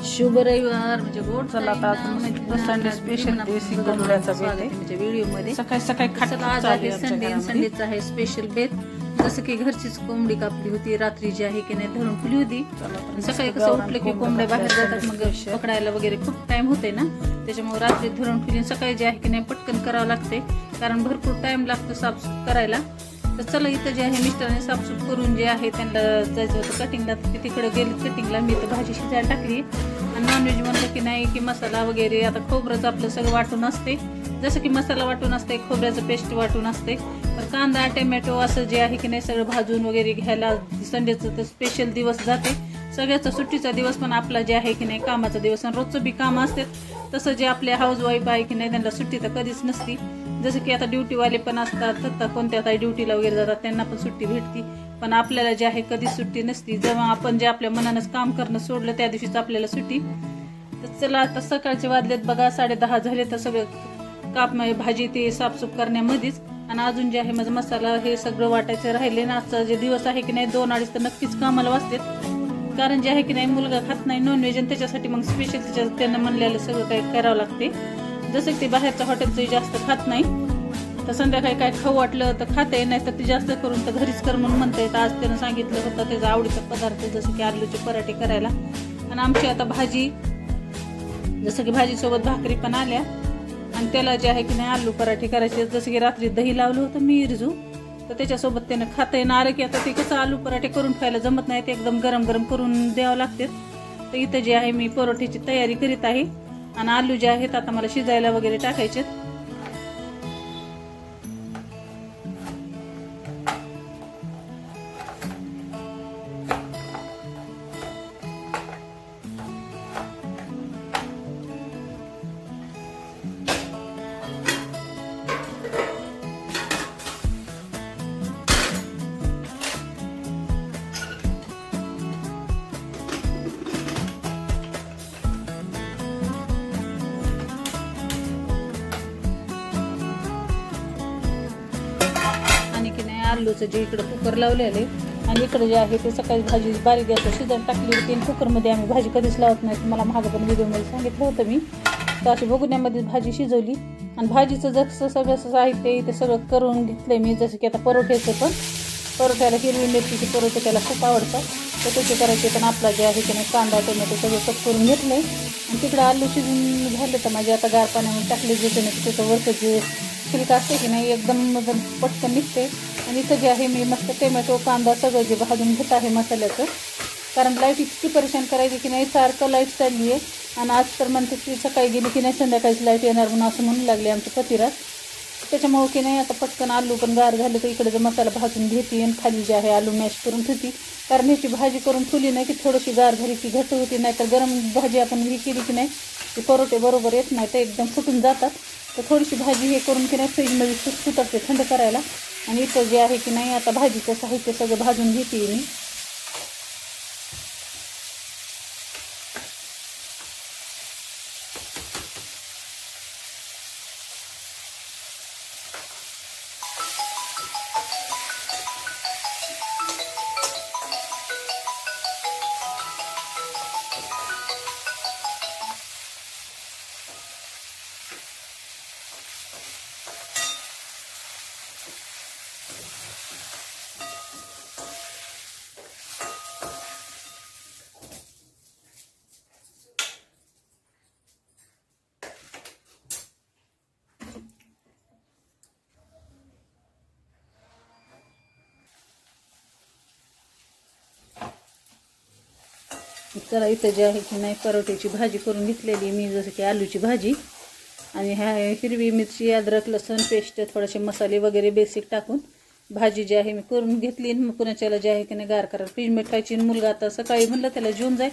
शुभ रविवार म्हणजे गोड चला आता संडे स्पेशल देसी कोंबड्याचा बेत आहे म्हणजे व्हिडिओ मध्ये सकाळी सकाळी चला आज आहे संडे, संडेचा आहे स्पेशल बेत. जसं की घरचीच कोंबडी कापली होती रात्री जी आहे की नाही धरून फुली होती. सकाळी कसं उठलं की कोंबड्या बाहेर जातात मग पकडायला वगैरे खूप टाइम होते ना, त्याच्यामुळे रात्री धरून फुली सकाळी जे आहे की नाही पटकन करावं लागते कारण भरपूर टाइम लागतो साफसूफ करायला. तर चला इथं जे आहे मिस्टरने साफसूफ करून जे आहे त्यांना जायचं होतं कटिंगला, तिकडे गेली कटिंगला. मी तर भाजी शिजायला टाकली आणि नॉनव्हेज म्हणलं की नाही की मसाला वगैरे आता खोबरंच आपलं सगळं वाटून असते, जसं की मसाला वाटून असते, खोबऱ्याचं पेस्ट वाटून असते. तर कांदा टोमॅटो असं जे आहे की नाही सगळं भाजून वगैरे घ्यायला संडेचं तर स्पेशल दिवस जाते. सगळ्याचा सुट्टीचा दिवस पण आपला जे आहे की नाही कामाचा दिवस आणि रोजचं बी काम असते. तसं जे आपले हाऊसवाईफ आहे की नाही त्यांना सुट्टी तर कधीच नसती. जसं की आता ड्युटीवाले पण असतात तर कोणत्या काही ड्युटीला वगैरे जातात त्यांना पण सुट्टी भेटती, पण आपल्याला जे आहे कधीच सुट्टी नसती. जेव्हा आपण जे आपल्या मनानंच काम करणं सोडलं त्या दिवशीच आपल्याला सुट्टी. तर चला आता सकाळचे वाजलेत बघा 10:30 झाले. तर सगळं भाजी ते साफसूफ करण्यामध्येच आणि अजून जे आहे माझा मसाला हे सगळं वाटायचं राहिले ना. आजचा जे दिवस आहे की नाही 2-2:30 तर नक्कीच कामाला वाचतात कारण जे आहे की नाही मुलगा खात नाही नॉनव्हेज आणि त्याच्यासाठी मग स्पेशल त्यांना म्हणलेलं सगळं काही करावं लागते. जसं की ते बाहेरच्या हॉटेलचं जास्त खात नाही, तर संध्याकाळी काय खाऊ वाटलं तर खाते, नाही तर ते जास्त करून तर घरीच कर म्हणून म्हणते. तर आज त्यानं सांगितलं होतं त्याचा आवडीचा पदार्थ जसं की आलूचे पराठे करायला. आणि आमची आता भाजी जसं की भाजीसोबत भाकरी पण आल्या आणि त्याला जे आहे की नाही आलू पराठे करायचे. जसं की रात्री दही लावलं होतं मी इरजू, तर त्याच्यासोबत त्यानं खाता येणार की आता ते कसं आलू पराठे करून खायला जमत नाही, ते एकदम गरम गरम करून द्यावं लागते. तर इथं जे आहे मी परोठ्याची तयारी करीत आहे आणि आलू जे आहेत आता मला शिजायला वगैरे टाकायचे. आलूचं जे इकडं कुकर लावलेले आणि इकडे जे आहे ते सकाळी भाजी बारीक गॅसवर शिजायला टाकली होती. कुकरमध्ये आम्ही भाजी कधीच लावत नाही, तुम्हाला मागं पण व्हिडिओमध्ये सांगितलं होतं मी. तर अशी बघण्यामध्ये भाजी शिजवली आणि भाजीचं जसं सगळं साहित्य इथे सगळं करून घेतलं मी. जसं की आता परोठ्याचं पण परोठ्याला हिरवी मिरचीचे परोठे त्याला खूप आवडतात तर तसे करायचे. पण आपला जे आहे की नाही कांदा टोमॅटो सगळं कट करून घेतलं आणि तिकडं आलू शिजून झालं तर माझे आता गार पाण्यामध्ये टाकले जे नाही त्याचं वरचं जे छिलका असते की नाही एकदम पटकन निघते. आणि इथं जे आहे मी मस्त टोमॅटो कांदा सगळं जे भाजून घेत आहे मसाल्याचं, कारण लाईट इतकी परेशान करायची की नाही सारखं लाईट चालली आहे. आणि आज तर म्हणते की सकाळी गेली की नाही संध्याकाळीच लाईट येणार म्हणून असं म्हणू लागले आमचं पतिराज. त्याच्यामुळे की नाही आता पटकन आलू पण गार झालं तर इकडे जो मसाला भाजून घेते आणि खाली जे आहे आलू मॅश करून ठेवते. कारण ह्याची भाजी करून ठेवली नाही की थोडीशी गार झाली की घट्ट होती, नाही तर गरम भाजी आपण ही केली की नाही ती परोठे बरोबर येत नाही तर एकदम फुटून जातात. तर थोडीशी भाजी हे करून की नाही फ्रीजमध्ये सुटते थंड करायला. आणि इथं जे आहे की नाही आता भाजीचं साहित्य सगळं भाजून घेते मी. चला इथं जे आहे की नाही परोठ्याची भाजी करून घेतलेली मी, जसं की आलूची भाजी आणि ह्या हिरवी मिरची अद्रक लसूण पेस्ट थोडेसे मसाले वगैरे बेसिक टाकून भाजी जी आहे मी करून घेतली. मग पुण्याच्याला जे आहे की नाही गार करा फ्रीजमध्ये खायची. मुलगा आता सकाळी म्हणलं त्याला जेवून जाय,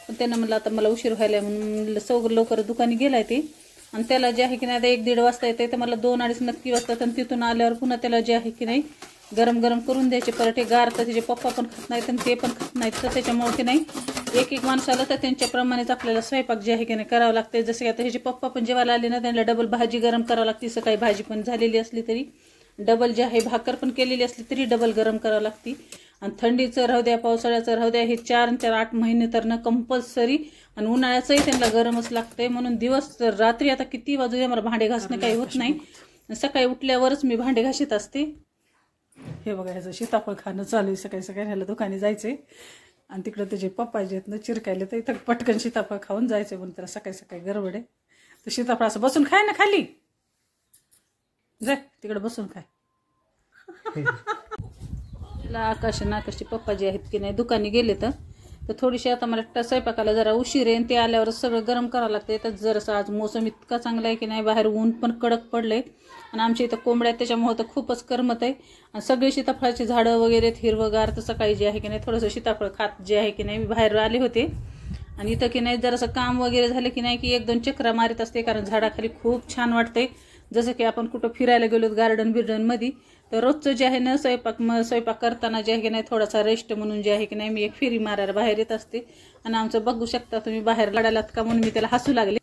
पण त्यानं म्हणलं आता मला उशीर व्हायला म्हणून लवकर दुकानी गेलाय ते. आणि त्याला जे आहे की नाही आता 1-1:30 वाजता येते तर मला 2-2:30 नक्की वाजतात. आणि तिथून आल्यावर पुन्हा त्याला जे आहे की नाही गरम गरम करून द्यायचे पराठे. गार तर त्याचे पप्पा पण खात नाहीत आणि ते पण खात नाहीत, तर त्याच्यामुळे की नाही एक माणसाला तर त्यांच्याप्रमाणेच आपल्याला स्वयंपाक जे आहे की नाही करावं लागते. जसं की आता ह्याचे पप्पा पण जेवायला आले ना त्यांना डबल भाजी गरम करावं लागते. सकाळी भाजी पण झालेली असली तरी डबल जे आहे भाकर पण केलेली असली तरी डबल गरम करावं लागते. आणि थंडीचं राहू द्या, पावसाळ्याचं राहू द्या, हे 4 आणि 4 8 महिने तर ना कंपल्सरी. आणि उन्हाळ्याचंही त्यांना गरमच लागतंय. म्हणून दिवस रात्री आता किती वाजू द्या मला भांडे घासणं काही होत नाही. सकाळी उठल्यावरच मी भांडे घाशीत असते. हे बघा ह्याचं सीताफळ खाणं चालू आहे. सकाळी सकाळी ह्याला दुकानी जायचंय आणि तिकडं त्याचे पप्पा जे आहेत ना चिरकायले, तर इथं पटकन सीताफळ खाऊन जायचं. म्हणून त्याला सकाळी सकाळी गडबड आहे. तर सीताफळ असं बसून खाय ना खाली, जाय तिकडे बसून खाय. आकाश आणि आकाशचे पप्पा जे आहेत की नाही दुकानी गेले तर थोडीशी आता मला स्वयंपाकाला जरा उशीर आहे. ते आल्यावर सगळं गरम करावं लागतं. तर जरासं आज मोसम इतका चांगला आहे की नाही, बाहेर ऊन पण कडक पडलंय आणि आमच्या इथं कोंबड्या त्याच्यामुळे तर खूपच करमत आहे. आणि सगळी सीताफळाची झाडं वगैरे हिरवगार. तर सकाळी जे आहे की नाही थोडंसं सीताफळ खात जे आहे की नाही मी बाहेर आले होते. आणि इथं की नाही जरासं काम वगैरे झालं की नाही की 1-2 चक्रा मारित असते, कारण झाडाखाली खूप छान वाटतंय. जसं की आपण कुठं फिरायला गेलो गार्डन बिर्डनमध्ये, तर रोजचं जे आहे ना स्वयंपाक करताना जे आहे की नाही थोडासा रेस्ट म्हणून जे आहे की नाही मी एक फेरी मारायला बाहेर येत असते. आणि आमचं बघू शकता तुम्ही बाहेर लढायलात का म्हणून मी त्याला हसू लागले.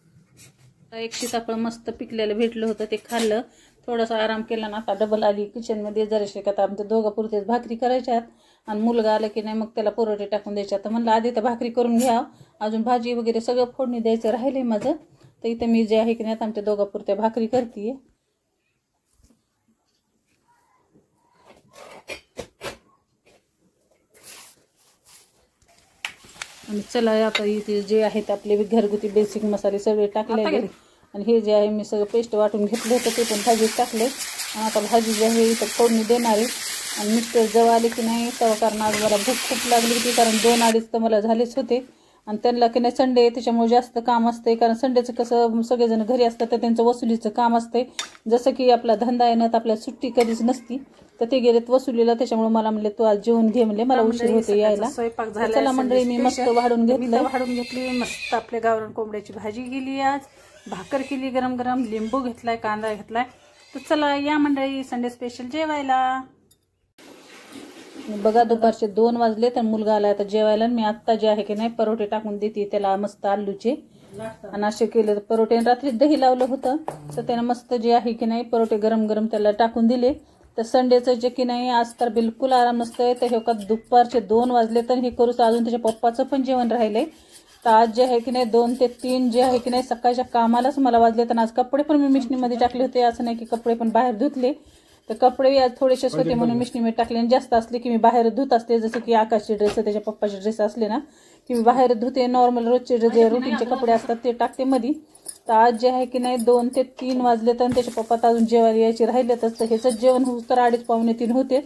एक सीताफळ मस्त पिकलेलं भेटलं होतं, ते खाल्लं, थोडासा आराम केला ना. आता डबल आली किचनमध्ये. जराशे का आमच्या दोघं पुरतेच भाकरी करायच्यात आणि मुलगा आला की नाही मग त्याला परोठे टाकून द्यायचे. तर म्हणलं आधी तर भाकरी करून घ्या, अजून भाजी वगैरे सगळं फोडणी द्यायचं राहिले माझं. तर इथं मी जे आहे की नाही आमच्या दोघा पुरत्या भाकरी करते. आणि चला आता इथे जे आहेत आपले घरगुती बेसिक मसाले सगळे टाकले गेले. आणि हे जे आहे मी सगळं पेस्ट वाटून घेतलं होतं ते पण भाजीत टाकले. आणि आता भाजी जी आहे इथं फोडणी देणार आहे. आणि मिस्टर जेव्हा आले की नाही तेव्हा, कारण आज मला भूक खूप लागली होती, कारण 2-2.5 तर मला झालेच होते. आणि त्यांना की नाही संडे आहे त्याच्यामुळे जास्त काम असते, कारण संडेचं कसं सगळेजण घरी असतात तर त्यांचं वसुलीचं काम असते. जसं की आपला धंदा आहे ना तर आपल्याला सुट्टी कधीच नसती. तर ते गेलेत वसुलीला, त्याच्यामुळे मला म्हणले तू आज जेवून घे, म्हणले मला उशीर होते यायला. स्वयंपाक झाला. चला मंडळी मी मस्त वाढून घेतली. मस्त आपल्या गावरान कोंबड्याची भाजी केली, आज भाकर केली गरम गरम, लिंबू घेतलाय, कांदा घेतलाय. तर चला या मंडळी संडे स्पेशल जेवायला. बघा दुपारचे 2 वाजले तर मुलगा आला आता जेवायला. मी आत्ता जे आहे की नाही परोठे टाकून देते त्याला मस्त आलूचे. आणि असे केले तर परोठे. रात्री दही लावलं होतं तर त्यानं मस्त जे आहे की नाही परोठे गरम गरम त्याला टाकून दिले. तर संडेचं जे की नाही आज तर बिलकुल आराम नसतंय. तर हे का दुपारचे 2 वाजले तर हे करूच, अजून त्याच्या पप्पाचं पण जेवण राहिलंय. तर आज जे आहे की नाही 2 ते 3 जे आहे की नाही सकाळच्या कामालाच मला वाजले. तर आज कपडे पण मी मिशनीमध्ये टाकले होते, असं नाही की कपडे पण बाहेर धुतले. तर कपडे आज थोडेसेच होते म्हणून मिशनीमध्ये टाकले. आणि जास्त असले की मी बाहेर धुत असते, जसं की आकाशचे ड्रेस त्याच्या पप्पाचे ड्रेस असले ना की मी बाहेर धुते. नॉर्मल रोजचे जे रुटीनचे कपडे असतात ते टाकते मध्ये. तर आज जे आहे की नाही 2 ते 3 वाजले तर त्याच्या पप्पा तर अजून जेवायला यायचे राहिलेतच. तर ह्याचं जेवण होऊ तर 2:30-2:45 होते.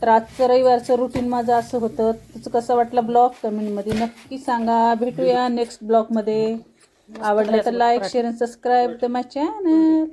तर आजचं रविवारचं रुटीन माझं असं होतं. तुझं कसं वाटलं ब्लॉग कमेंटमध्ये नक्की सांगा. भेटूया नेक्स्ट ब्लॉगमध्ये. आवडलं तर लाईक शेअर आणि सबस्क्राईब टू माय चॅनल.